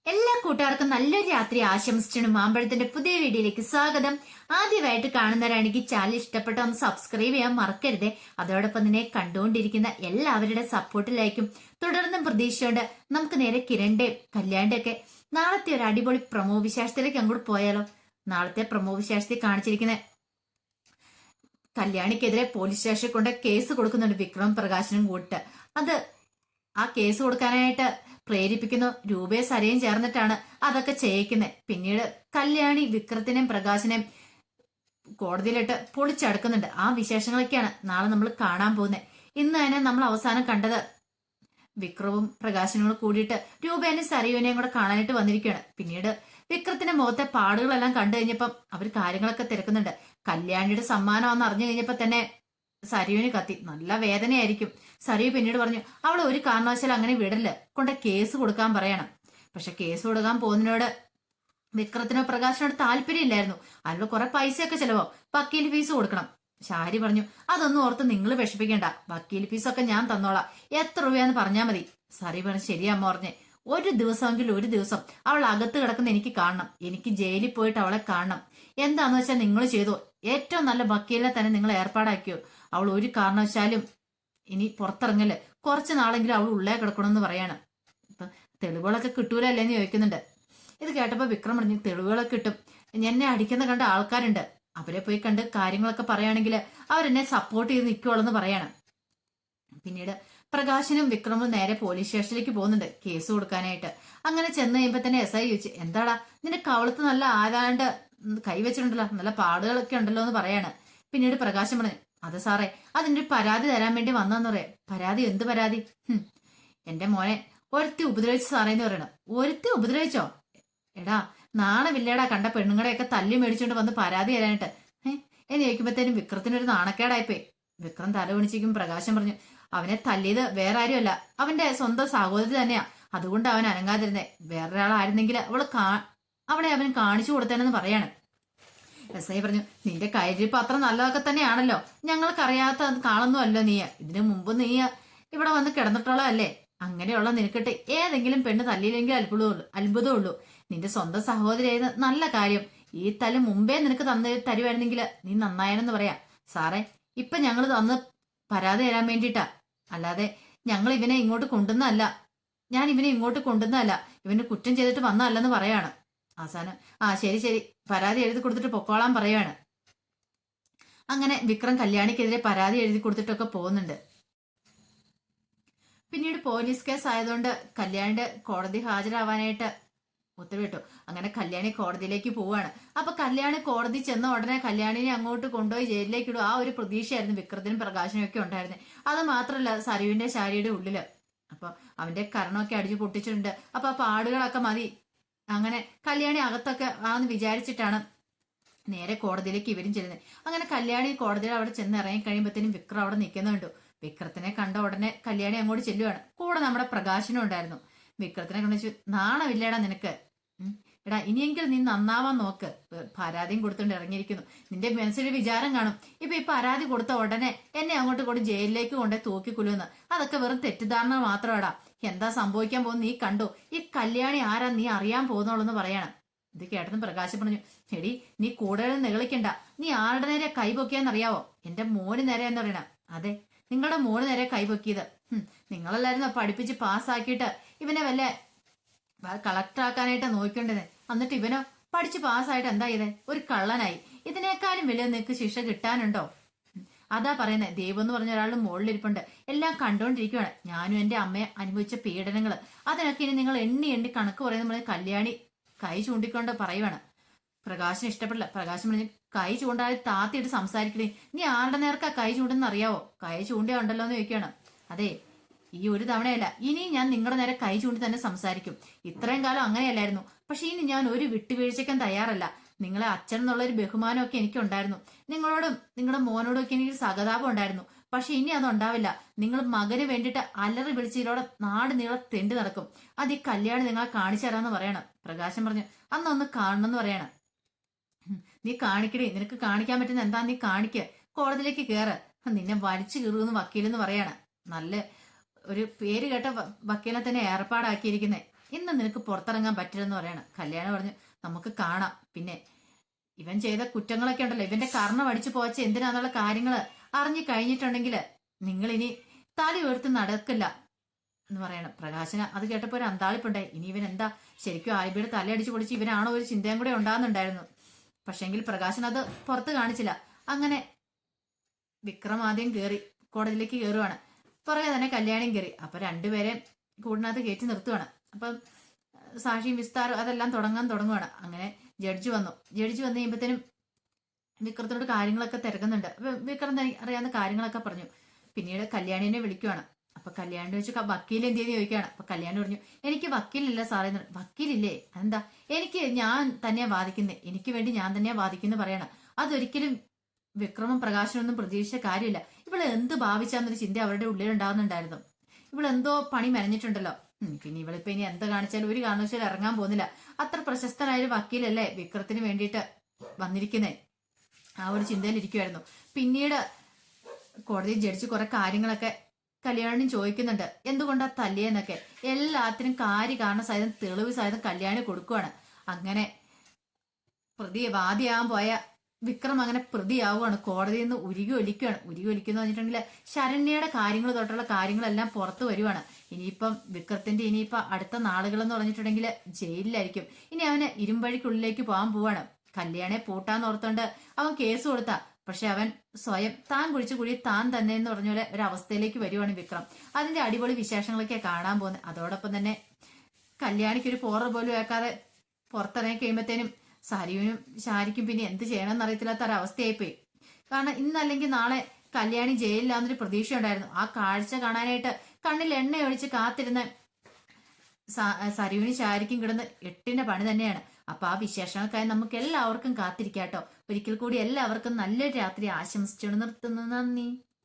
എല്ലാ കൂട്ടുകാർക്കും നല്ലൊരു രാത്രി ആശംസിച്ചാണ് മാമ്പഴത്തിന്റെ പുതിയ വീഡിയോയിലേക്ക് സ്വാഗതം. ആദ്യമായിട്ട് കാണുന്നവരാണെങ്കിൽ ചാനൽ ഇഷ്ടപ്പെട്ട ഒന്ന് സബ്സ്ക്രൈബ് ചെയ്യാൻ മറക്കരുതേ. അതോടൊപ്പം തന്നെ കണ്ടുകൊണ്ടിരിക്കുന്ന എല്ലാവരുടെ സപ്പോർട്ടിലായിരിക്കും തുടർന്നും പ്രതീക്ഷയുണ്ട്. നമുക്ക് നേരെ കിരണിന്റെ കല്യാണിന്റെ ഒക്കെ നാളത്തെ ഒരു അടിപൊളി പ്രമോ വിശേഷത്തിലേക്ക് അങ്ങോട്ട് പോയാലോ. നാളത്തെ പ്രമോ വിശേഷത്തിൽ കാണിച്ചിരിക്കുന്ന കല്യാണിക്കെതിരെ പോലീസ് സ്റ്റേഷനിൽ കൊണ്ട് കേസ് കൊടുക്കുന്നുണ്ട് വിക്രം പ്രകാശനും കൂട്ട്. അത് ആ കേസ് കൊടുക്കാനായിട്ട് പ്രേരിപ്പിക്കുന്നു രൂപയെ സരയും ചേർന്നിട്ടാണ് അതൊക്കെ ചെയ്യിക്കുന്നത്. പിന്നീട് കല്യാണി വിക്രത്തിനെയും പ്രകാശനെയും കോടതിയിലിട്ട് പൊളിച്ചടക്കുന്നുണ്ട്. ആ വിശേഷങ്ങളൊക്കെയാണ് നാളെ നമ്മൾ കാണാൻ പോകുന്നത്. ഇന്ന് തന്നെ നമ്മൾ അവസാനം കണ്ടത് വിക്രവും പ്രകാശനും കൂടിയിട്ട് രൂപേനെയും സരയുവിനെയും കൂടെ കാണാനായിട്ട് വന്നിരിക്കുകയാണ്. പിന്നീട് വിക്രത്തിന്റെ മുഖത്തെ പാടുകളെല്ലാം കണ്ടു കഴിഞ്ഞപ്പം അവർ കാര്യങ്ങളൊക്കെ തിരക്കുന്നുണ്ട്. കല്യാണിയുടെ സമ്മാനമാണെന്ന് അറിഞ്ഞു കഴിഞ്ഞപ്പോ തന്നെ സരയുവിന് കത്തി നല്ല വേദനയായിരിക്കും. സരയു പിന്നീട് പറഞ്ഞു അവളെ ഒരു കാരണവശാലും അങ്ങനെ വിടല്ല, കൊണ്ട് കേസ് കൊടുക്കാൻ പറയണം. പക്ഷെ കേസ് കൊടുക്കാൻ പോകുന്നതിനോട് വിക്രത്തിനോ പ്രകാശനോട് താല്പര്യമില്ലായിരുന്നു. അതിൽ കുറെ പൈസയൊക്കെ ചെലവോ, വക്കീൽ ഫീസ് കൊടുക്കണം. ശാരി പറഞ്ഞു അതൊന്നും ഓർത്ത് നിങ്ങൾ വിഷമിക്കേണ്ട, വക്കീൽ ഫീസൊക്കെ ഞാൻ തന്നോളാം, എത്ര രൂപയാന്ന് പറഞ്ഞാൽ മതി. സരി പറഞ്ഞു ശരിയമ്മ പറഞ്ഞേ, ഒരു ദിവസമെങ്കിലും ഒരു ദിവസം അവൾ അകത്ത് കിടക്കുന്ന എനിക്ക് കാണണം, എനിക്ക് ജയിലിൽ പോയിട്ട് അവളെ കാണണം. എന്താന്ന് വെച്ചാൽ നിങ്ങൾ ചെയ്തോ, ഏറ്റവും നല്ല വക്കീലിനെ തന്നെ നിങ്ങൾ ഏർപ്പാടാക്കിയോ. അവൾ ഒരു കാരണവശാലും ഇനി പുറത്തിറങ്ങല്, കുറച്ച് നാളെങ്കിലും അവൾ ഉള്ളേ കിടക്കണമെന്ന് പറയാണ്. ഇപ്പൊ തെളിവുകളൊക്കെ കിട്ടൂലല്ലേന്ന് ചോദിക്കുന്നുണ്ട്. ഇത് കേട്ടപ്പോ വിക്രം പറഞ്ഞു തെളിവുകളൊക്കെ കിട്ടും, എന്നെ അടിക്കുന്ന കണ്ട ആൾക്കാരുണ്ട്, അവരെ പോയി കണ്ട് കാര്യങ്ങളൊക്കെ പറയുകയാണെങ്കിൽ അവരെന്നെ സപ്പോർട്ട് ചെയ്ത് നിൽക്കുള്ളൂ പറയാണ്. പിന്നീട് പ്രകാശനും വിക്രമും നേരെ പോലീസ് സ്റ്റേഷനിലേക്ക് പോകുന്നുണ്ട് കേസ് കൊടുക്കാനായിട്ട്. അങ്ങനെ ചെന്ന് കഴിയുമ്പോ തന്നെ SI ചോദിച്ചു എന്താടാ നിന്റെ കവളത്ത് നല്ല ആരാണ്ട് കൈവച്ചിട്ടുണ്ടല്ലോ, നല്ല പാടുകളൊക്കെ ഉണ്ടല്ലോ എന്ന് പറയാണ്. പിന്നീട് പ്രകാശം പറഞ്ഞു അത് സാറേ അതിന്റെ ഒരു പരാതി തരാൻ വേണ്ടി വന്നെന്ന് പറയാം. പരാതി? എന്ത് പരാതി? എന്റെ മോനെ ഒരുത്തി ഉപദ്രവിച്ചു സാറേ എന്ന് പറയണം. ഒരുത്തി ഉപദ്രവിച്ചോ? എടാ നാണമില്ലേടാ കണ്ട പെണ്ണുങ്ങളെയൊക്കെ തല്ലി മേടിച്ചോണ്ട് വന്ന് പരാതി തരാനായിട്ട് എന്ന് ചോദിക്കുമ്പോഴത്തേനും വിക്രത്തിനൊരു നാണക്കേടായിപ്പോയി. വിക്രം തല കുണിച്ചിരിക്കും. പ്രകാശം പറഞ്ഞു അവനെ തല്ലിയത് വേറെ ആരുമല്ല, അവന്റെ സ്വന്തം സഹോദരി തന്നെയാ, അതുകൊണ്ട് അവൻ അനങ്ങാതിരുന്നേ. വേറൊരാളായിരുന്നെങ്കിൽ അവളെ അവൻ കാണിച്ചു കൊടുത്തേനെന്ന് പറയാണ്. SI പറഞ്ഞു നിന്റെ കയ്യിരിപ്പ് അത്ര നല്ലതൊക്കെ തന്നെയാണല്ലോ, ഞങ്ങൾക്കറിയാത്ത കാണുന്നുവല്ലോ നീ, ഇതിനു മുമ്പ് നീ ഇവിടെ വന്ന് കിടന്നിട്ടുള്ളതല്ലേ, അങ്ങനെയുള്ള നിനക്കിട്ട് ഏതെങ്കിലും പെണ്ണ് തല്ലിയില്ലെങ്കിൽ അത്ഭുതമുള്ളൂ. നിന്റെ സ്വന്തം സഹോദരിയായത് നല്ല കാര്യം, ഈ തല മുമ്പേ നിനക്ക് തരുവായിരുന്നെങ്കിൽ നീ നന്നായെന്ന് പറയാ. സാറേ ഇപ്പൊ ഞങ്ങൾ തന്ന് പരാതി തരാൻ വേണ്ടിയിട്ടാ, അല്ലാതെ ഞങ്ങൾ ഇവനെ ഇങ്ങോട്ട് കൊണ്ടുവന്നല്ല, ഞാൻ ഇവനെ ഇങ്ങോട്ട് കൊണ്ടുവന്നല്ല, ഇവന് കുറ്റം ചെയ്തിട്ട് വന്നതല്ലെന്ന് പറയാണ്. അവസാനം ശരി ശരി പരാതി എഴുതി കൊടുത്തിട്ട് പൊക്കോളാൻ പറയാണ്. അങ്ങനെ വിക്രം കല്യാണിക്കെതിരെ പരാതി എഴുതി കൊടുത്തിട്ടൊക്കെ പോകുന്നുണ്ട്. പിന്നീട് പോലീസ് കേസ് ആയതുകൊണ്ട് കല്യാണിന്റെ കോടതി ഹാജരാവാനായിട്ട് ഉത്തരവിട്ടു. അങ്ങനെ കല്യാണി കോടതിയിലേക്ക് പോവാണ്. അപ്പൊ കല്യാണി കോടതി ചെന്ന ഉടനെ കല്യാണിനെ അങ്ങോട്ട് കൊണ്ടുപോയി ജയിലിലേക്ക് ഇടും. ആ ഒരു പ്രതീക്ഷയായിരുന്നു വിക്രത്തിനും പ്രകാശനും ഒക്കെ ഉണ്ടായിരുന്നത്. അത് മാത്രല്ല സരുവിന്റെ ശാരിയുടെ ഉള്ളില് അപ്പൊ അവന്റെ കരണമൊക്കെ അടിച്ചു പൊട്ടിച്ചിട്ടുണ്ട്. അപ്പൊ ആ പാടുകളൊക്കെ മതി, അങ്ങനെ കല്യാണി അകത്തൊക്കെ ആന്ന് വിചാരിച്ചിട്ടാണ് നേരെ കോടതിയിലേക്ക് ഇവരും ചെല്ലുന്നത്. അങ്ങനെ കല്യാണി കോടതിയിൽ അവിടെ ചെന്ന് ഇറങ്ങി കഴിയുമ്പോഴത്തേനും വിക്രം അവിടെ നിൽക്കുന്നുണ്ട്. വിക്രത്തിനെ കണ്ട ഉടനെ കല്യാണി അങ്ങോട്ട് ചെല്ലുവാണ്. കൂടെ നമ്മുടെ പ്രകാശനും ഉണ്ടായിരുന്നു. വിക്രത്തിനെ കണ്ടു നാണമില്ലേടാ നിനക്ക്, എടാ ഇനിയെങ്കിലും നീ നന്നാവാൻ നോക്ക്, പരാതിയും കൊടുത്തോണ്ട് ഇറങ്ങിയിരിക്കുന്നു, നിന്റെ മനസ്സിലൊരു വിചാരം കാണും ഇപ്പൊ ഈ പരാതി കൊടുത്ത ഉടനെ എന്നെ അങ്ങോട്ട് കൊണ്ട് ജയിലിലേക്ക് കൊണ്ടേ തൂക്കിക്കൊല്ലുമെന്ന്, അതൊക്കെ വെറും തെറ്റിദ്ധാരണ മാത്രമാടാ, എന്താ സംഭവിക്കാൻ പോകുന്ന നീ കണ്ടോ, ഈ കല്യാണി ആരാ നീ അറിയാൻ പോകുന്നുള്ളൂ പറയാണ്. ഇത് കേട്ടെന്ന് പ്രകാശം പറഞ്ഞു എടി നീ കൂടുതൽ നിഗളിക്കണ്ട, നീ ആരുടെ നേരെ കൈപൊക്കിയാന്നറിയാവോ, എന്റെ മോന് നേരെയെന്ന് പറയണ. അതെ നിങ്ങളുടെ മോന് നേരെ കൈപൊക്കിയത്, നിങ്ങളെല്ലാരും പഠിപ്പിച്ച് പാസ്സാക്കിയിട്ട് ഇവനെ വല്ല കളക്ടർ ആക്കാനായിട്ട് നോക്കേണ്ടത്, എന്നിട്ട് ഇവനോ പഠിച്ച് പാസ്സായിട്ട് എന്താ ചെയ്തേ, ഒരു കള്ളനായി, ഇതിനേക്കാളും വലിയ നിനക്ക് ശിക്ഷ കിട്ടാനുണ്ടോ? അതാ പറയുന്നത്, ദൈവം എന്ന് പറഞ്ഞ ഒരാളുടെ മുകളിലിരിപ്പുണ്ട്, എല്ലാം കണ്ടോണ്ടിരിക്കുകയാണ്, ഞാനും എന്റെ അമ്മയെ അനുഭവിച്ച പീഡനങ്ങൾ, അതിനൊക്കെ ഇനി നിങ്ങൾ എണ്ണി എണ്ണി കണക്ക് പറയുന്ന കല്യാണി കൈ ചൂണ്ടിക്കൊണ്ട് പറയുവാണ്. പ്രകാശന് ഇഷ്ടപ്പെടില്ല. പ്രകാശം പറഞ്ഞു കൈ ചൂണ്ടാതെ താത്തിയിട്ട് സംസാരിക്കണേ, നീ ആരുടെ നേർക്കാ കൈ ചൂണ്ടെന്ന് അറിയാവോ, കൈ ചൂണ്ടിയ ഉണ്ടല്ലോ എന്ന് ചോദിക്കുകയാണ്. അതെ ഈ ഒരു തവണയല്ല, ഇനി ഞാൻ നിങ്ങളുടെ നേരെ കൈ ചൂണ്ടി തന്നെ സംസാരിക്കും, ഇത്രയും കാലം അങ്ങനെയല്ലായിരുന്നു, പക്ഷെ ഇനി ഞാൻ ഒരു വിട്ടുവീഴ്ചയ്ക്കാൻ തയ്യാറല്ല, നിങ്ങളെ അച്ഛൻ എന്നുള്ള ഒരു ബഹുമാനമൊക്കെ എനിക്കുണ്ടായിരുന്നു, നിങ്ങളോടും നിങ്ങളുടെ മോനോടും ഒക്കെ എനിക്ക് സഹതാപം ഉണ്ടായിരുന്നു, പക്ഷെ ഇനി അതുണ്ടാവില്ല, നിങ്ങൾ മകന് വേണ്ടിയിട്ട് അലറി വിളിച്ചതിലൂടെ നാട് നീളെ തെണ്ടി നടക്കും, അത് ഈ കല്യാണി നിങ്ങളെ കാണിച്ചു തരാന്ന് പറയണം. പ്രകാശം പറഞ്ഞു അന്നൊന്ന് കാണണമെന്ന് പറയണം. നീ കാണിക്കടി, നിനക്ക് കാണിക്കാൻ പറ്റുന്ന എന്താ നീ കാണിക്ക്, കോടതിയിലേക്ക് കയറ്, നിന്നെ വലിച്ചു കീറുമെന്ന് വക്കീലെന്ന് പറയാണ്. നല്ല ഒരു പേര് കേട്ട വക്കീലിനെ തന്നെ ഏർപ്പാടാക്കിയിരിക്കുന്നേ. ഇന്ന് നിനക്ക് പുറത്തിറങ്ങാൻ പറ്റില്ലെന്ന് പറയണം. കല്യാണം പറഞ്ഞു നമുക്ക് കാണാം. പിന്നെ ഇവൻ ചെയ്ത കുറ്റങ്ങളൊക്കെ ഉണ്ടല്ലോ, ഇവന്റെ കർണം അടിച്ചു പോച്ച എന്തിനാന്നുള്ള കാര്യങ്ങൾ അറിഞ്ഞു കഴിഞ്ഞിട്ടുണ്ടെങ്കിൽ നിങ്ങൾ ഇനി തല ഉയർത്തി നടക്കില്ല എന്ന് പറയണം. പ്രകാശന അത് കേട്ടപ്പോ ഒരു അന്താളിപ്പുണ്ടായി. ഇനി ഇവൻ എന്താ ശരിക്കും ആൽബിയുടെ തലയടിച്ച് പൊളിച്ച് ഇവനാണോ ഒരു ചിന്തയും കൂടെ ഉണ്ടാകുന്നുണ്ടായിരുന്നു. പക്ഷെങ്കിൽ പ്രകാശൻ അത് പുറത്ത് കാണിച്ചില്ല. അങ്ങനെ വിക്രം ആദ്യം കയറി കോടതിയിലേക്ക് കയറുവാണ്. പുറകെ തന്നെ കല്യാണിയും കയറി. അപ്പൊ രണ്ടുപേരെ കൂടിനകത്ത് കയറ്റി നിർത്തുവാണ്. അപ്പം സാക്ഷിയും വിസ്താരം അതെല്ലാം തുടങ്ങുവാണ്. അങ്ങനെ ജഡ്ജി വന്നു. ജഡ്ജി വന്നു കഴിയുമ്പോഴത്തേനും വിക്രത്തിനോട് കാര്യങ്ങളൊക്കെ തിരക്കുന്നുണ്ട്. വിക്രം അറിയാവുന്ന കാര്യങ്ങളൊക്കെ പറഞ്ഞു. പിന്നീട് കല്യാണിനെ വിളിക്കുവാണ്. അപ്പൊ കല്യാണി വെച്ച് വക്കീൽ എന്ത് ചെയ്ത് ചോദിക്കുകയാണ്. അപ്പൊ കല്യാണി പറഞ്ഞു എനിക്ക് വക്കീലില്ല സാറേ. വക്കീലില്ലേ? എന്താ? ഞാൻ തന്നെയാ വാദിക്കുന്നത്, എനിക്ക് വേണ്ടി ഞാൻ തന്നെയാ വാദിക്കുന്നു പറയണം. അതൊരിക്കലും വിക്രമം പ്രകാശനൊന്നും പ്രതീക്ഷിച്ച കാര്യമില്ല. ഇവിടെ എന്ത് ഭാവിച്ചാന്നൊരു ചിന്ത അവരുടെ ഉള്ളിൽ ഉണ്ടാവുന്നുണ്ടായിരുന്നു. ഇവളെന്തോ പണി മെനഞ്ഞിട്ടുണ്ടല്ലോ. പിന്നെ ഇവളിപ്പോ ഇനി എന്ത് കാണിച്ചാലും ഒരു കാരണവശാലും ഇറങ്ങാൻ പോകുന്നില്ല. അത്ര പ്രശസ്തനായ ഒരു വക്കീലല്ലേ വിക്രത്തിന് വേണ്ടിയിട്ട് വന്നിരിക്കുന്നേ. ആ ഒരു ചിന്തയിലിരിക്കുമായിരുന്നു. പിന്നീട് കോടതി ജഡ്ജി കുറെ കാര്യങ്ങളൊക്കെ കല്യാണി ചോദിക്കുന്നുണ്ട്. എന്തുകൊണ്ടാ തല്ലിയെന്നൊക്കെ എല്ലാത്തിനും കാരണം സഹിതം തെളിവ് സഹിതം കല്യാണി കൊടുക്കുവാണ്. അങ്ങനെ വാദിയാകാൻ പോയ വിക്രം അങ്ങനെ പ്രതിയാവുകയാണ്. കോടതിയിൽ നിന്ന് ഉരുകി ഒലിക്കുന്ന പറഞ്ഞിട്ടുണ്ടെങ്കിൽ ശരണ്യയുടെ കാര്യങ്ങൾ തൊട്ടുള്ള കാര്യങ്ങളെല്ലാം പുറത്തു വരുവാണ്. ഇനിയിപ്പം വിക്രത്തിന്റെ അടുത്ത നാളുകളെന്ന് പറഞ്ഞിട്ടുണ്ടെങ്കിൽ ജയിലിലായിരിക്കും. ഇനി അവന് ഇരുമ്പഴിക്കുള്ളിലേക്ക് പോകാൻ പോവാണ്. കല്യാണിയെ പൂട്ടാന്ന് ഓർത്തോണ്ട് അവൻ കേസ് കൊടുത്ത. പക്ഷെ അവൻ സ്വയം താൻ കുഴിച്ച കുഴി താൻ തന്നെ എന്ന് പറഞ്ഞ പോലെ ഒരു അവസ്ഥയിലേക്ക് വരുവാണ് വിക്രം. അതിന്റെ അടിപൊളി വിശേഷങ്ങളൊക്കെ കാണാൻ പോകുന്നത്. അതോടൊപ്പം തന്നെ കല്യാണിക്ക് ഒരു പോറ പോലും വെക്കാതെ പുറത്തിറങ്ങി കഴിയുമ്പോഴത്തേനും സരിയും ശാരിക്കും പിന്നെ എന്ത് ചെയ്യണമെന്ന് അറിയത്തില്ലാത്ത ഒരവസ്ഥയായിപ്പോയി. കാരണം ഇന്നല്ലെങ്കിൽ നാളെ കല്യാണി ജയിലിലാന്നൊരു പ്രതീക്ഷ ഉണ്ടായിരുന്നു. ആ കാഴ്ച കാണാനായിട്ട് കണ്ണിൽ എണ്ണ ഒഴിച്ച് കാത്തിരുന്ന സരിവിനും ശാരിക്കും കിടന്ന് എട്ടിന്റെ പണി തന്നെയാണ്. അപ്പൊ ആ വിശേഷങ്ങൾക്കായി നമുക്ക് എല്ലാവർക്കും കാത്തിരിക്കാട്ടോ. ഒരിക്കൽ കൂടി എല്ലാവർക്കും നല്ലൊരു രാത്രി ആശംസിച്ചുകൊണ്ട് നിർത്തുന്നു. നന്ദി.